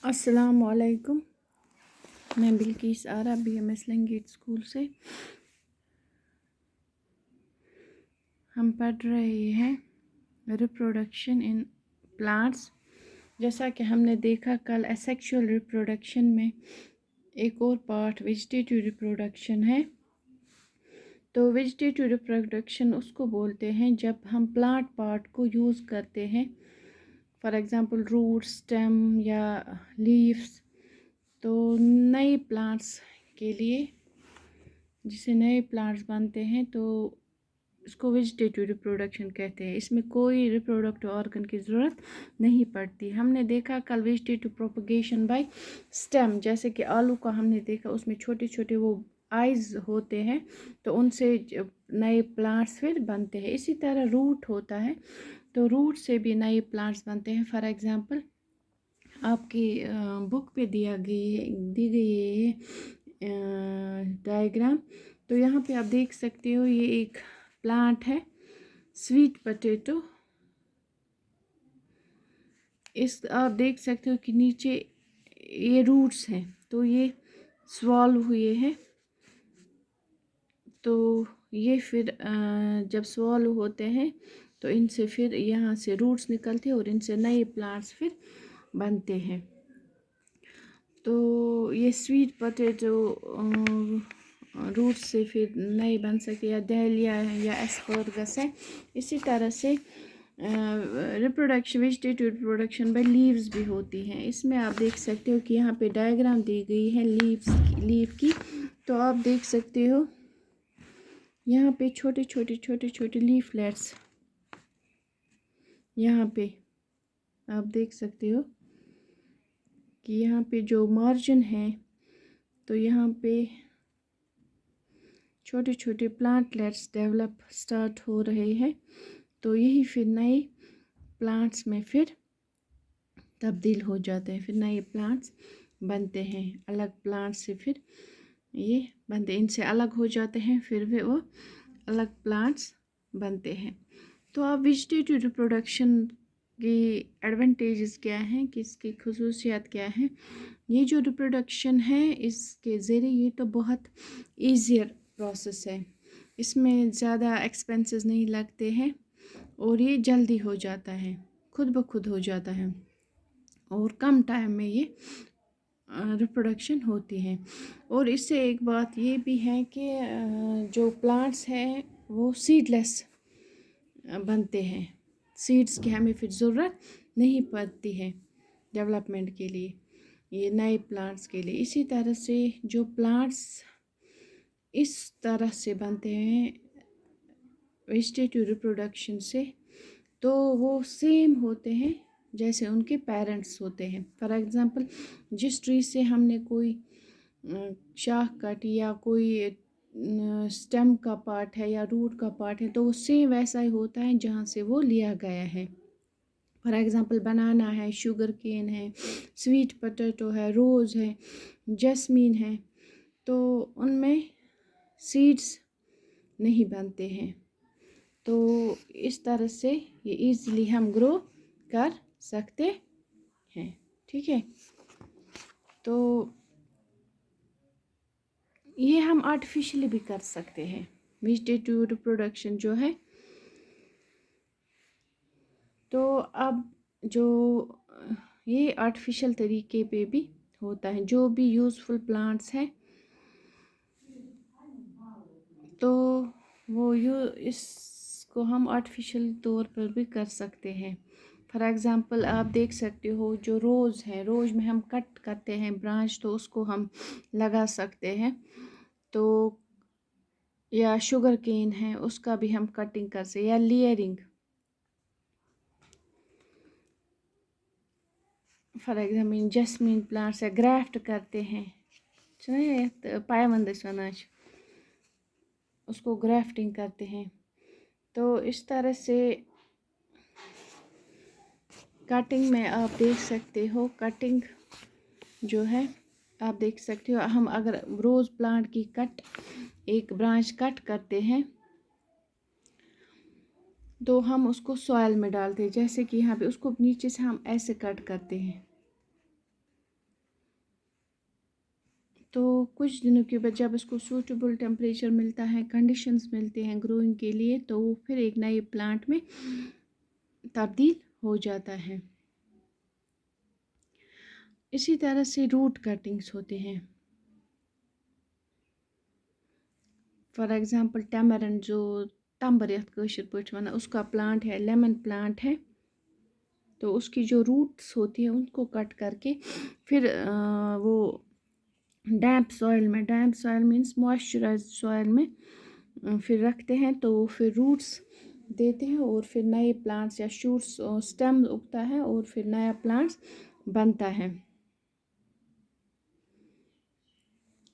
अस्सलाम वालेकुम। मैं बिल्किस आरा BMS लैंगेट स्कूल से। हम पढ़ रहे हैं रिप्रोडक्शन इन प्लांट्स। जैसा कि हमने देखा कल एसेक्सुअल रिप्रोडक्शन में एक और पार्ट वेजिटेटिव रिप्रोडक्शन है। तो वेजिटेटिव रिप्रोडक्शन उसको बोलते हैं जब हम प्लांट पार्ट को यूज़ करते हैं, फॉर एग्ज़ाम्पल रूट, स्टेम या लीव्स। तो नए प्लांट्स के लिए, जिससे नए प्लांट्स बनते हैं, तो इसको वेजिटेटिव रिप्रोडक्शन कहते हैं। इसमें कोई रिप्रोडक्टिव ऑर्गन की ज़रूरत नहीं पड़ती। हमने देखा कल वेजिटेटिव प्रोपगेशन बाय स्टेम, जैसे कि आलू का हमने देखा, उसमें छोटे छोटे वो आइज़ होते हैं, तो उनसे नए प्लांट्स फिर बनते हैं। इसी तरह रूट होता है, तो रूट से भी नए प्लांट्स बनते हैं। फॉर एग्ज़ाम्पल आपकी बुक पे दी गई है डायग्राम। तो यहाँ पे आप देख सकते हो ये एक प्लांट है, स्वीट पोटैटो। इस आप देख सकते हो कि नीचे ये रूट्स हैं, तो ये स्वॉल्व हुए हैं। तो ये फिर जब स्वॉल्व होते हैं तो इनसे फिर यहाँ से रूट्स निकलते हैं और इनसे नए प्लांट्स फिर बनते हैं। तो ये स्वीट पोटैटो रूट से फिर नए बन सके, या डहलिया है या एस्परगस है। इसी तरह से reproduction, vegetative reproduction by leaves भी होती हैं। इसमें आप देख सकते हो कि यहाँ पे डायग्राम दी गई है लीव की। तो आप देख सकते हो यहाँ पे छोटे छोटे लीफलेट्स, यहाँ पे आप देख सकते हो कि यहाँ पे जो मार्जिन है, तो यहाँ पे छोटे छोटे प्लांटलेट्स डेवलप स्टार्ट हो रहे हैं। तो यही फिर नए प्लांट्स में फिर तब्दील हो जाते हैं, फिर नए प्लांट्स बनते हैं। अलग प्लांट्स से फिर ये बनते, इनसे अलग हो जाते हैं, फिर वो अलग प्लांट्स बनते हैं। तो आप वेजिटेटिव रिप्रोडक्शन की एडवांटेजेस क्या हैं, कि इसकी खसूसियात क्या हैं। ये जो रिप्रोडक्शन है इसके ज़रिए, ये तो बहुत ईज़ियर प्रोसेस है। इसमें ज़्यादा एक्सपेंसेस नहीं लगते हैं और ये जल्दी हो जाता है, खुद ब खुद हो जाता है, और कम टाइम में ये रिप्रोडक्शन होती है। और इससे एक बात ये भी है कि जो प्लांट्स हैं वो सीडलेस बनते हैं। सीड्स की हमें फिर ज़रूरत नहीं पड़ती है डेवलपमेंट के लिए, ये नए प्लांट्स के लिए। इसी तरह से जो प्लांट्स इस तरह से बनते हैं वेजिटेटिव रिप्रोडक्शन से, तो वो सेम होते हैं जैसे उनके पेरेंट्स होते हैं। फॉर एग्ज़ाम्पल जिस ट्री से हमने कोई शाख काटी या कोई स्टेम का पार्ट है या रूट का पार्ट है, तो वो सेम वैसा ही होता है जहाँ से वो लिया गया है। फॉर एग्ज़ाम्पल बनाना है, शुगर केन है, स्वीट पोटैटो है, रोज़ है, जैस्मीन है, तो उनमें सीड्स नहीं बनते हैं। तो इस तरह से ये इजीली हम ग्रो कर सकते हैं। ठीक है, तो ये हम आर्टिफिशियली भी कर सकते हैं वेजिटेटिव रिप्रोडक्शन जो है। तो अब जो ये आर्टिफिशियल तरीके पे भी होता है, जो भी यूज़फुल प्लांट्स हैं, तो वो इसको हम आर्टिफिशियल तौर पर भी कर सकते हैं। फॉर एग्ज़ाम्पल आप देख सकते हो जो रोज़ है, रोज़ में हम कट करते हैं ब्रांच, तो उसको हम लगा सकते हैं। तो या शुगर केन है, उसका भी हम कटिंग कर सकते, या layering. For example jasmine plants या ग्राफ्ट करते हैं, पायवंद उसको ग्राफ्टिंग करते हैं। तो इस तरह से कटिंग में आप देख सकते हो, कटिंग जो है आप देख सकते हो, हम अगर रोज़ प्लांट की एक ब्रांच कट करते हैं, तो हम उसको सॉइल में डालते हैं। जैसे कि यहाँ पे उसको नीचे से हम ऐसे कट करते हैं, تو کچھ دنوں کے بعد جب اس کو سوٹیبل ٹیمپریچر ملتا ہے، کنڈیشنز ملتے ہیں گروئنگ کے لیے، تو وہ پھر ایک نئے پلانٹ میں تبدیل ہو جاتا ہے۔ اسی طرح سے روٹ کٹنگز ہوتے ہیں۔ فار ایگزامپل ٹیمرن جو تمبر یتھ کٲشِر پٲٹھۍ وَنان، اس کا پلانٹ ہے، لیمن پلانٹ ہے، تو اس کی جو روٹس ہوتی ہیں ان کو کٹ کر کے پھر وہ damp soil means moisturize soil میں پھر رکھتے ہیں، تو وہ پھر روٹس دیتے ہیں اور پھر نئے پلانٹس یا شوٹس اسٹیم اگتا ہے اور پھر نیا پلانٹس بنتا ہے۔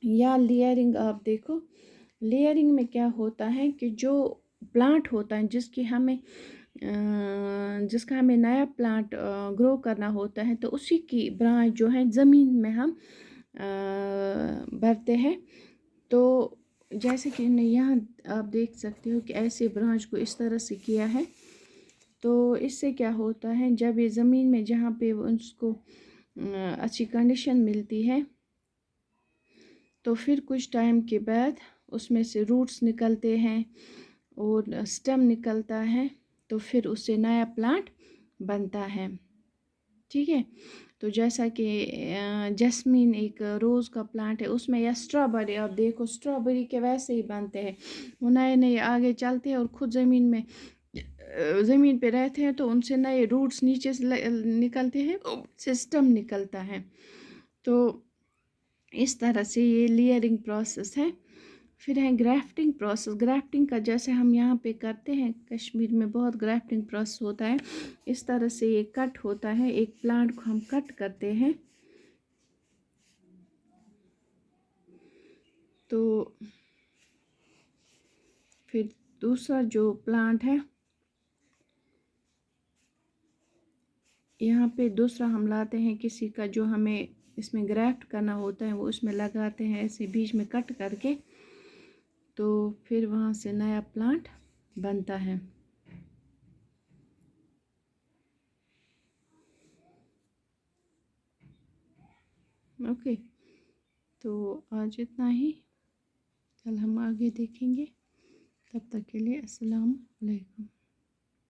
یا لیئرنگ آپ دیکھو، لیئرنگ میں کیا ہوتا ہے کہ جو پلانٹ ہوتا ہے جس کا ہمیں نیا پلانٹ گرو کرنا ہوتا ہے، تو اسی کی برانچ جو ہے زمین میں ہم بھرتے ہیں۔ تو جیسے کہ یہاں آپ دیکھ سکتے ہو کہ ایسے برانچ کو اس طرح سے کیا ہے، تو اس سے کیا ہوتا ہے جب یہ زمین میں جہاں پہ اس کو اچھی کنڈیشن ملتی ہے، تو پھر کچھ ٹائم کے بعد اس میں سے روٹس نکلتے ہیں اور سٹیم نکلتا ہے، تو پھر اس سے نیا پلانٹ بنتا ہے۔ ٹھیک ہے، تو جیسا کہ جیسمین ایک روز کا پلانٹ ہے، اس میں یا اسٹرابری آپ دیکھو، اسٹرابری کے ویسے ہی بنتے ہیں، وہ نئے آگے چلتے ہیں اور خود زمین پہ رہتے ہیں، تو ان سے نئے روٹس نیچے سے نکلتے ہیں، سسٹم نکلتا ہے۔ تو اس طرح سے یہ لیئرنگ پروسیس ہے۔ پھر ہے گرافٹنگ پروسیس۔ گرافٹنگ کا جیسے ہم یہاں پہ کرتے ہیں، کشمیر میں بہت گرافٹنگ پروسیس ہوتا ہے، اس طرح سے یہ کٹ ہوتا ہے، ایک پلانٹ کو ہم کٹ کرتے ہیں، تو پھر دوسرا جو پلانٹ ہے، یہاں پہ دوسرا ہم لاتے ہیں کسی کا جو ہمیں اس میں گرافٹ کرنا ہوتا ہے، وہ اس میں لگاتے ہیں ایسے بیچ میں کٹ کر کے، تو پھر وہاں سے نیا پلانٹ بنتا ہے۔ اوکے، تو آج اتنا ہی، کل ہم آگے دیکھیں گے، تب تک کے لیے السلام علیکم۔